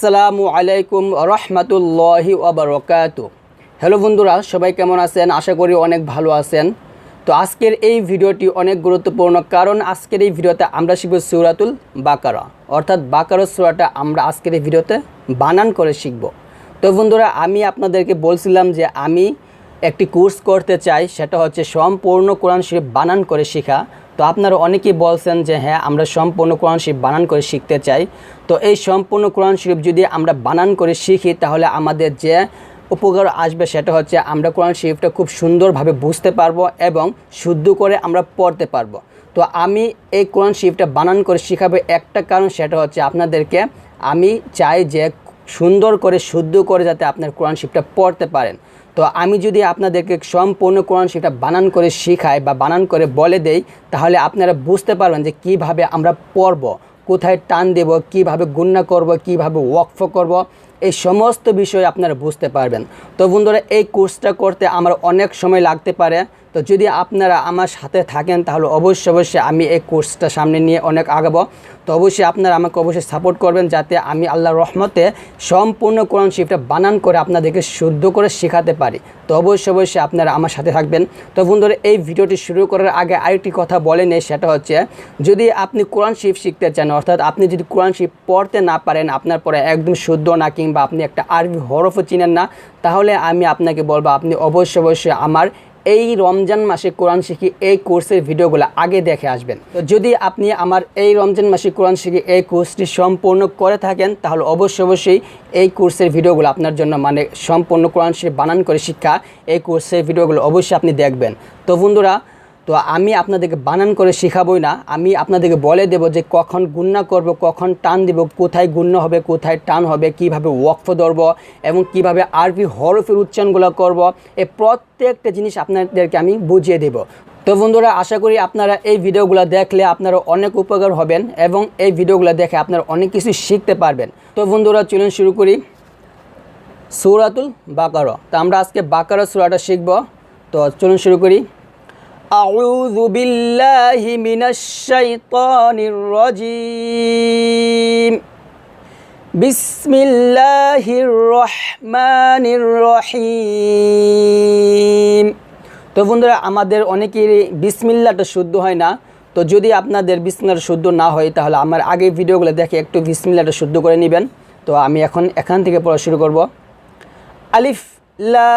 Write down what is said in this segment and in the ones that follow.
আসসালামু আলাইকুম রহমতুল্লাহি ওয়া বারাকাতুহু। হ্যালো বন্ধুরা, সবাই কেমন আছেন? আশা করি অনেক ভালো আছেন। তো আজকের এই ভিডিওটি অনেক গুরুত্বপূর্ণ, কারণ আজকের এই ভিডিওতে আমরা শিখব সূরাতুল বাকারা, অর্থাৎ বাকারা সূরাটা আমরা আজকের এই ভিডিওতে বানান করে শিখব। তো বন্ধুরা, আমি আপনাদেরকে বলছিলাম যে আমি একটি কোর্স করতে চাই, সেটা হচ্ছে সম্পূর্ণ কোরআন শরীফ বানান করে শেখা। তো আপনারা অনেকেই বলছেন যে হ্যাঁ, আমরা সম্পূর্ণ কোরআন শরীফ বানান করে শিখতে চাই। তো এই সম্পূর্ণ কোরআন শরীফ যদি আমরা বানান করে শিখি, তাহলে আমাদের যে উপকার আসবে সেটা হচ্ছে আমরা কোরআন শরীফটা খুব সুন্দরভাবে বুঝতে পারবো এবং শুদ্ধ করে আমরা পড়তে পারবো। তো আমি এই কোরআন শরীফটা বানান করে শেখাবো একটা কারণ, সেটা হচ্ছে আপনাদেরকে আমি চাই যে সুন্দর করে শুদ্ধ করে যাতে আপনার কোরআন শরীফটা পড়তে পারেন। তো আমি যদি আপনাদেরকে সম্পূর্ণ কোরআন শরীফটা বানান করে শেখাই বা বানান করে বলে দেই, তাহলে আপনারা বুঝতে পারবেন যে কিভাবে আমরা পড়ব, কোথায় টান দেব, কিভাবে গুণনা করব, কিভাবে ওয়াকফ করব, এই সমস্ত বিষয় আপনারা বুঝতে পারবেন। তো বন্ধুরা, এই কোর্সটা করতে আমার অনেক সময় লাগতে পারে। তো যদি আপনারা আমার সাথে থাকেন, তাহলে অবশ্যই আমি এই কোর্সটা সামনে নিয়ে অনেক আগাবো। তো অবশ্যই আপনারা আমাকে অবশ্যই সাপোর্ট করবেন, যাতে আমি আল্লাহর রহমতে সম্পূর্ণ কোরআন শরীফটা বানান করে আপনাদেরকে শুদ্ধ করে শেখাতে পারি। তো অবশ্যই আপনারা আমার সাথে থাকবেন। তো বন্ধুরা, এই ভিডিওটি শুরু করার আগে আরেকটি কথা বলে নেই, সেটা হচ্ছে যদি আপনি কোরআন শরীফ শিখতে চান, অর্থাৎ আপনি যদি কোরআন শরীফ পড়তে না পারেন, আপনার পরে একদম শুদ্ধ না, কিংবা আপনি একটা আরবি হরফও চিনেন না, তাহলে আমি আপনাকে বলবো আপনি অবশ্যই আমার এই রমজান মাসে কোরআন শিখি এই কোর্সের ভিডিওগুলো আগে দেখে আসবেন। তো যদি আপনি আমার এই রমজান মাসে কোরআন শিখি এই কোর্সটি সম্পূর্ণ করে থাকেন, তাহলে অবশ্যই এই কোর্সের ভিডিওগুলো আপনার জন্য, মানে সম্পূর্ণ কোরআন শরীফ বানান করে শিক্ষা, এই কোর্সের ভিডিওগুলো অবশ্যই আপনি দেখবেন। তো বন্ধুরা, তো আমি আপনাদেরকে বানান করে শেখাবই না, আমি আপনাদেরকে বলে দেব যে কখন গুণনা করব, কখন টান দেব, কোথায় গুণনা হবে, কোথায় টান হবে, কিভাবে ওয়াকফ ধরব এবং কিভাবে আরবি হরফের উচ্চারণগুলো করব, এই প্রত্যেকটা জিনিস আপনাদেরকে আমি বুঝিয়ে দেব। তো বন্ধুরা, আশা করি আপনারা এই ভিডিওগুলো দেখলে আপনারা অনেক উপকার হবেন এবং এই ভিডিওগুলো দেখে আপনারা অনেক কিছু শিখতে পারবেন। তো বন্ধুরা, চলুন শুরু করি সূরাতুল বাকারা। তো আমরা আজকে বাকারা সূরাটা শিখব। তো চলুন শুরু করি। আউযু বিল্লাহি মিনাশ শাইতানির রাজীম। বিসমিল্লাহির রহমানির রহিম। তো বন্ধুরা, আমাদের অনেকেরই বিসমিল্লাহটা শুদ্ধ হয় না। তো যদি আপনাদের বিসমিল্লাহটা শুদ্ধ না হয়, তাহলে আমার আগের ভিডিওগুলো দেখে একটু বিসমিল্লাহটা শুদ্ধ করে নেবেন। তো আমি এখান থেকে পড়া শুরু করব। আলিফ লাম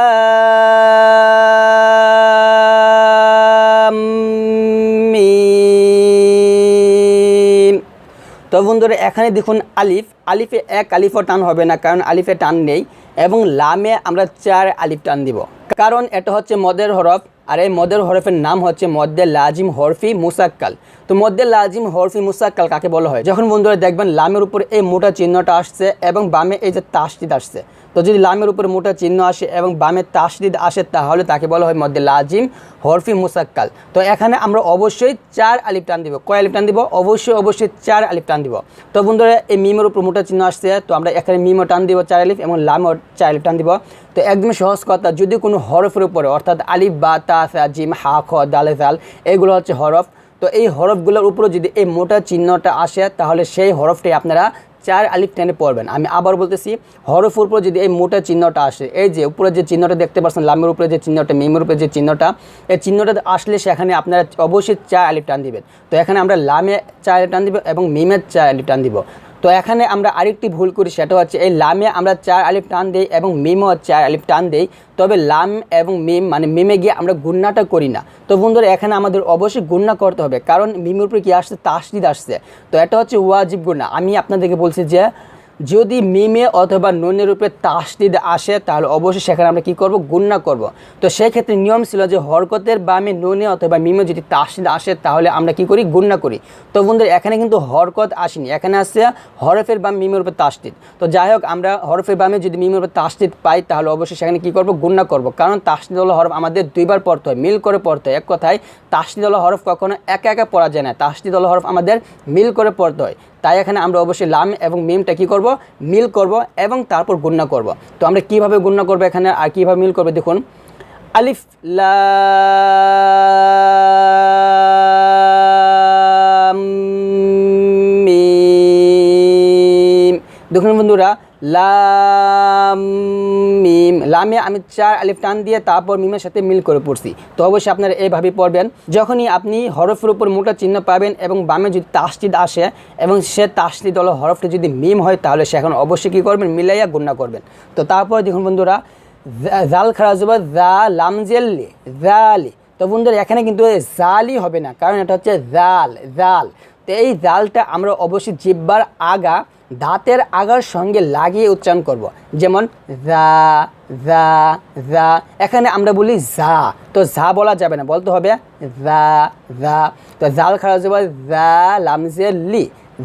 মিম। তো বন্ধুরা, এখানে দেখুন আলিফে এক আলিফও টান হবে না, কারণ আলিফে টান নেই, এবং লামে আমরা 4 আলিফ টান দিব, কারণ এটা হচ্ছে মদের হরফ। আর এই মদের হরফের নাম হচ্ছে মদ্দে লাজিম হরফি মুসাক্কাল। তো মদ্দে লাজিম হরফি মুসাক্কাল কাকে বলা হয়? যখন বন্ধুরা দেখবেন লামের উপর এই মোটা চিহ্নটা আসছে এবং বামে এই যে তাসদিদ আসছে, তো যদি লামের উপরে মোটা চিহ্ন আসে এবং বামে তাসদিদ আসে, তাহলে তাকে বলা হয় মদ্দে লাজিম হরফি মুসাক্কাল। তো এখানে আমরা অবশ্যই 4 আলিফ টান দিব। কয় আলিফ টান দিব? অবশ্যই 4 আলিফ টান দিব। তো বন্ধুরা, এই মিমের উপর মোটা চিহ্ন আসছে, তো আমরা এখানে মিমও টান দিব 4 আলিফ এবং লামও 4 আলিফ টান দিব। তো একদম সহজ কথা, যদি কোনো হরফের উপরে, অর্থাৎ আলিফ বা তা সা জিম হা খ দাল জাল, এগুলো হচ্ছে হরফ। তো এই হরফগুলোর উপরে যদি এই মোটা চিহ্নটা আসে, তাহলে সেই হরফটাই আপনারা 4 আলিফ টেনে পড়বেন। আমি আবার বলতেছি, হরফের উপরে যদি এই মোটা চিহ্নটা আসে, এই যে উপরে যে চিহ্নটা দেখতে পাচ্ছেন, লামের উপরে যে চিহ্নটা, মিমের উপরে যে চিহ্নটা, এই চিহ্নটা আসলে সেখানে আপনারা অবশ্যই 4 আলিফ টান দিবেন। তো এখানে আমরা লামে 4 আলিফ টান দিব এবং মিমের 4 আলিফ টান দিব। তো এখানে আমরা আরেকটি ভুল করি, সেটা হচ্ছে এই লামে আমরা 4 আলিফ টান দিই এবং মিমও 4 আলিফ টান দিই, তবে লাম এবং মিম মানে মিমে গিয়ে আমরা গুণনাটা করি না। তো বন্ধুরা, এখানে আমাদের অবশ্যই গুণনা করতে হবে, কারণ মিমের উপরে কি আসছে? তাসদিদ আসছে। তো এটা হচ্ছে ওয়াজিব গুণনা। আমি আপনাদেরকে বলছি যে যদি মিমে অথবা নুনের উপরে তাসদিদ আসে, তাহলে অবশ্যই সেখানে আমরা কি করব? গুণনা করব। তো সেই ক্ষেত্রে নিয়ম ছিল যে হরকতের বামে নুনে অথবা মিমে যদি তাসদিদ আসে, তাহলে আমরা কি করি? গুণনা করি। তো বন্ধুরা, এখানে কিন্তু হরকত আসেনি, এখানে আসছে হরফের বাম মিমের উপর তাসদিদ। তো যাই হোক, আমরা হরফের বামে যদি মিমের উপর তাসদিদ পাই, তাহলে অবশ্যই সেখানে কি করব? গুণনা করব, কারণ তাসদিদ হলো হরফ আমাদের 2 বার পড়তে হয়, মিল করে পড়তে হয়। এক কথায় তাসদিদ হলো হরফ কখনো একা একা পড়া যায় না, তাসদিদ হলো হরফ আমাদের মিল করে পড়তে হয়। তাই এখানে আমরা অবশ্যই লাম এবং মিমটা কি করব? মিল করব এবং তারপর গুণনা করব। তো আমরা কিভাবে গুণনা করব এখানে আর কিভাবে মিল করব দেখুন। আলিফ লাম মিম। দেখুন বন্ধুরা, লাম মিম, লামে আমি 4 আলিফ টান দিয়ে তারপর মিমের সাথে মিল করে পড়ছি। তো অবশ্যই আপনারা এইভাবে পড়বেন। যখনই আপনি হরফের উপর মোটা চিহ্ন পাবেন এবং বামে যদি তাসদিদ আসে এবং সে তাসদিদ হলো হরফটি যদি মিম হয়, তাহলে সেখানে অবশ্যই কী করবেন, মিলাইয়া গুণনা করবেন। তো তারপর দেখুন বন্ধুরা, জাল খারা জবর জা, লাম জেল্লি, জালি। তো বন্ধুরা এখানে কিন্তু জালি হবে না, কারণ এটা হচ্ছে জাল, জাল। তো এই জালটা আমরা অবশ্যই জিহ্বার আগা, দাঁতের আগার সঙ্গে লাগিয়ে উচ্চারণ করব। যেমন জা, জা, জা। এখানে আমরা বলি জা, তো জা বলা যাবে না, বলতে হবে জা, জা। তো জাল খারা জবর জা, লাম জেল্লি,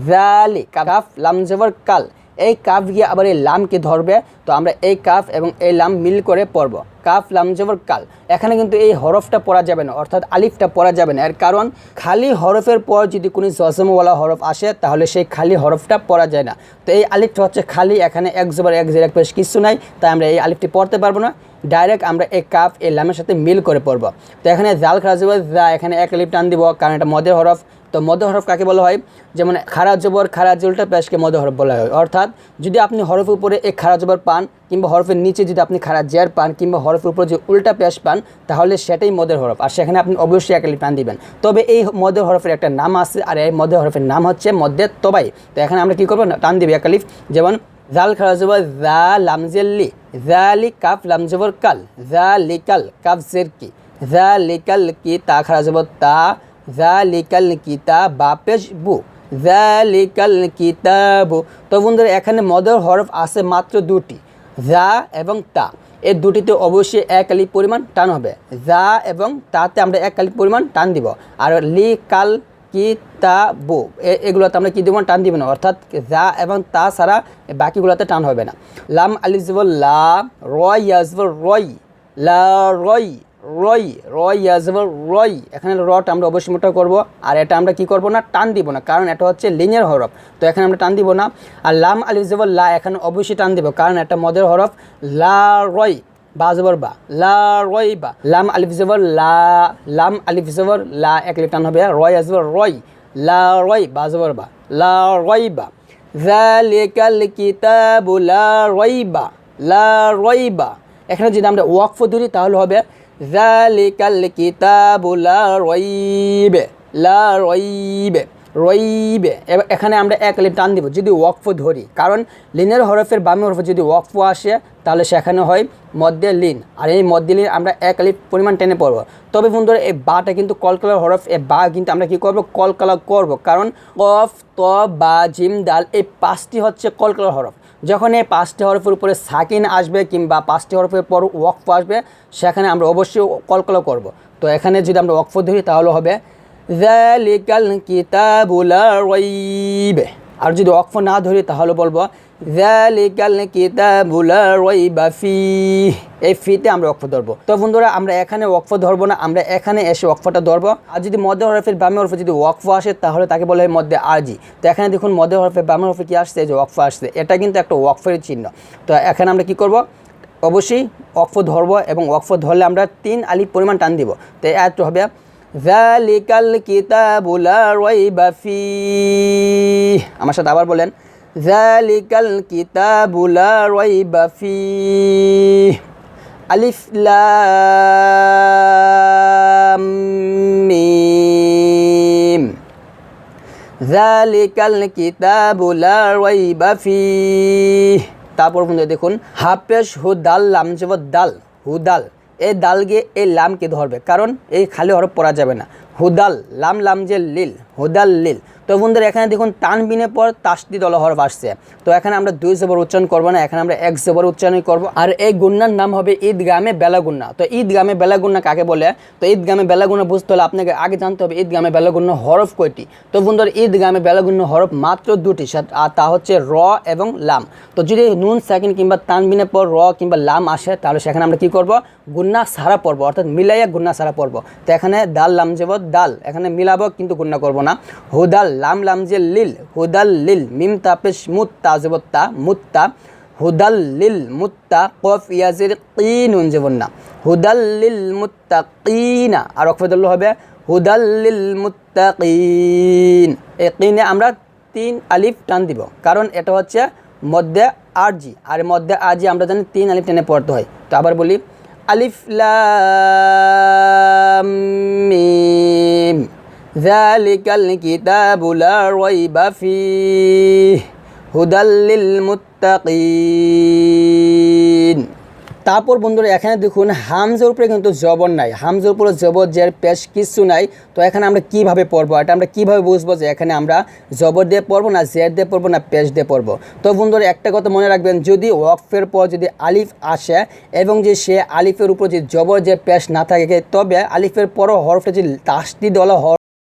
জালি। কাফ লাম জবর কাল, এই কাফ গিয়ে আবার এই লামকে ধরবে। তো আমরা এই কাফ এবং এই লাম মিল করে পড়ব, কাফ লাম জবর কাল। এখানে কিন্তু এই হরফটা পড়া যাবে না, অর্থাৎ আলিফটা পড়া যাবে না। এর কারণ খালি হরফের পর যদি কোনো জজমওয়ালা হরফ আসে, তাহলে সেই খালি হরফটা পড়া যায় না। তো এই আলিফটা হচ্ছে খালি, এখানে এক জবর এক জের এক পেশ কিছু নাই, তাই আমরা এই আলিফটি পড়তে পারবো না। ডাইরেক্ট আমরা এই কাফ এই লামের সাথে মিল করে পড়ব। তো এখানে জাল খারা জবর জা, এখানে এক আলিফ টান দিব, কারণ এটা মদের হরফ। তো মদ হরফ কাকে বলা হয়? যেমন খারা জবর খারা জুলটা পেশকে মদ হরফ বলা হয়। অর্থাৎ যদি আপনি হরফের উপরে এক খারা জবর পান, কিংবা হরফের নিচে যদি আপনি খারা জের পান, কিংবা হরফের উপরে যে উল্টা পেশ পান, তাহলে সেটাই মদের হরফ, আর সেখানে আপনি অবশ্যই এক আলিফ টান দিবেন। তবে এই মদের হরফের একটা নাম আছে, আর এই মদের হরফের নাম হচ্ছে মদ্দে তবাই। তো এখানে আমরা কী করবো, টান দিবি এক আলিফ। যেমন জাল খারা জবর জা, লাম জেল্লি, জালি, কাফ লাম জবর কাল, জালিকাল, কাফ জের কি, জালিকাল কি, তা খারা জবর তা, জালিকাল কিতাব, বা পেশ বু, জালিকাল কিতাবু। তো বন্ধুরা এখানে মদের হরফ আছে মাত্র দুটি, জা এবং তা। এই দুটিতে অবশ্যই এক আলিফ পরিমাণ টান হবে। জা এবং তাতে আমরা এক আলিফ পরিমাণ টান দিব। আর লি কাল কিতাবু এগুলোতে আমরা কী দেবো, টান দিব না। অর্থাৎ জা এবং তা ছাড়া বাকিগুলোতে টান হবে না। লাম আলিফ জবর লা, রয় ইয়াজবর রয়, লা রয়, রয়, রয় ইয়াজবর রয়। এখানে রটা আমরা অবশ্যই মোটা করব, আর এটা আমরা কি করব না, টান দিব না, কারণ এটা হচ্ছে লিনের হরফ। তো এখানে আমরা টান দিব না। আর লাম আলিফ জবর লা, এখানে অবশ্যই টান দিব, কারণ এটা মদের হরফ। লা রয়, বা জবর বা, লা রয় বা। লাম আলিফ জবর লা, লাম আলিফ জবর লা, এক আলিফ টান হবে। রয় জবর রয়, লা রয়, বা জবর বা, লা রয় বা। যালিকাল কিতাবু লা রাইবা, লা রাইবা। এখানে যদি আমরা ওয়াকফ ধরি তাহলে হবে যালিকাল কিতাবু লা রাইবে, লা রাইবে, রইবে। এখানে আমরা এক আলিফ টান দিব যদি ওয়াকফ ধরি, কারণ লিনের হরফের বামে হরফে যদি ওয়াকফ আসে তাহলে সেখানে হয় মধ্যে লিন, আর এই মধ্যে লিন আমরা এক আলিফ পরিমাণ টেনে পড়ব। তবে বন্ধুরা এই বাটা কিন্তু কলকলার হরফ, এই বা কিন্তু আমরা কী করব, কলকলা করব, কারণ কফ, ত, বা, জিম, দাল এই পাঁচটি হচ্ছে কলকলার হরফ। যখন এই পাঁচটি হরফের উপরে সাকিন আসবে কিংবা পাঁচটি হরফের পর ওয়াকফ আসবে, সেখানে আমরা অবশ্যই কলকলা করব। তো এখানে যদি আমরা ওয়াকফ ধরি তাহলে হবে যালিকাল কিতাবু লা রাইবা। আর যদি ওয়াকফ না ধরি তাহলে বলবো যালিকাল কিতাবু লা রাইবা ফিহি। এই ফিতে আমরা ওয়াকফ ধরবো। তো বন্ধুরা আমরা এখানে ওয়াকফ ধরবো না, আমরা এখানে এসে ওয়াকফটা ধরবো। আর যদি মধ্যে হরফের বামে হরফে যদি ওয়াকফ আসে তাহলে তাকে বলা হয় মধ্যে আরজি। তো এখানে দেখুন মধ্যে হরফের বামে হরফে কি আসছে, যে ওয়াকফ আসছে, এটা কিন্তু একটা ওয়াকফের চিহ্ন। তো এখানে আমরা কি করব, অবশ্যই ওয়াকফ ধরবো, এবং ওয়াকফ ধরলে আমরা 3 আলিফ পরিমাণ টান দিব। তো এত হবে যালিকাল কিতাবু লা রাইবা ফিহি। আমার সাথে আবার বলেন যালিকাল কিতাবু লা রাইবা ফিহি। আলিফ লাম মিম, যালিকাল কিতাবু লা রাইবা ফিহি। তারপর বন্ধু দেখুন হাফেশ হুদাল, লাম জবর দাল, হুদাল। এই দাল গিয়ে এই লামকে ধরবে, কারণ এই খালি হরফ পড়া যাবে না। হুদাল, লাম লাম যে লিল, হুদাল লিল। তো বন্ধুরা এখানে দেখুন তানবিনের পর তাসদিদ ওয়ালা হরফ আসছে। তো এখানে আমরা 2 জবর উচ্চারণ করবো না, এখানে আমরা 1 জবর উচ্চারণ করব। আর এই গুন্নার নাম হবে ঈদগামে বেলা গুন্না। তো ঈদগামে বেলা গুন্না কাকে বলে? তো ঈদগামে বেলা গুন্না বুঝতে হলে আপনাকে আগে জানতে হবে ঈদগামে বেলা গুন্না হরফ কয়টি। তো বন্ধুরা ঈদগামে বেলা গুন্না হরফ মাত্র 2টি, আর তা হচ্ছে র এবং লাম। তো যদি নুন সাকিন কিংবা তানবিনের পর র কিংবা লাম আসে তাহলে সেখানে আমরা কি করব, গুন্না সারা পড়ব, অর্থাৎ মিলাইয়া গুন্না সারা পড়ব। তো এখানে দাল লাম জবর দাল, এখানে মিলাবো কিন্তু গুন্না করব না। হুদাল, লাম লাম যে লিল, হুদাল লিল, মিম তাপেশ মুত্তা জবর তা, মুত্তা, হুদাল লিল মুত্তা, কফ ইয়াজির কিনুন জবর না, হুদাল লিল মুত্তাকিনা। আর ওয়াকফ ধরলে হবে হুদাল লিল মুত্তাকিন। এই কিনে আমরা 3 আলিফ টান দিব, কারণ এটা হচ্ছে মধ্যে আরজি, আর মধ্যে আরজি আমরা জানি 3 আলিফ টেনে পড়তে হয়। তো আবার বলি আলিফ লাম মিম যালিকাল কিতাবু লা রাইবা ফীহি হুদাল লিল মুত্তাকিন। তারপর বন্ধুরা এখানে দেখুন হামজার উপরে কিন্তু জবর নাই, হামজার উপরে জবর জের পেশ কিছু নাই। তো এখানে আমরা কিভাবে পড়বো, এটা আমরা কিভাবে বুঝবো যে এখানে আমরা জবর দিয়ে পড়বো না জের দিয়ে পড়বো না পেশ দিয়ে পড়বো। তো বন্ধুরা একটা কথা মনে রাখবেন, যদি ওয়াকফের পর যদি আলিফ আসে এবং যে সে আলিফের উপর যে জবর যে পেশ না থাকে, তবে আলিফের পরও হরফটা যে তাসদিদ ওয়ালা হরফ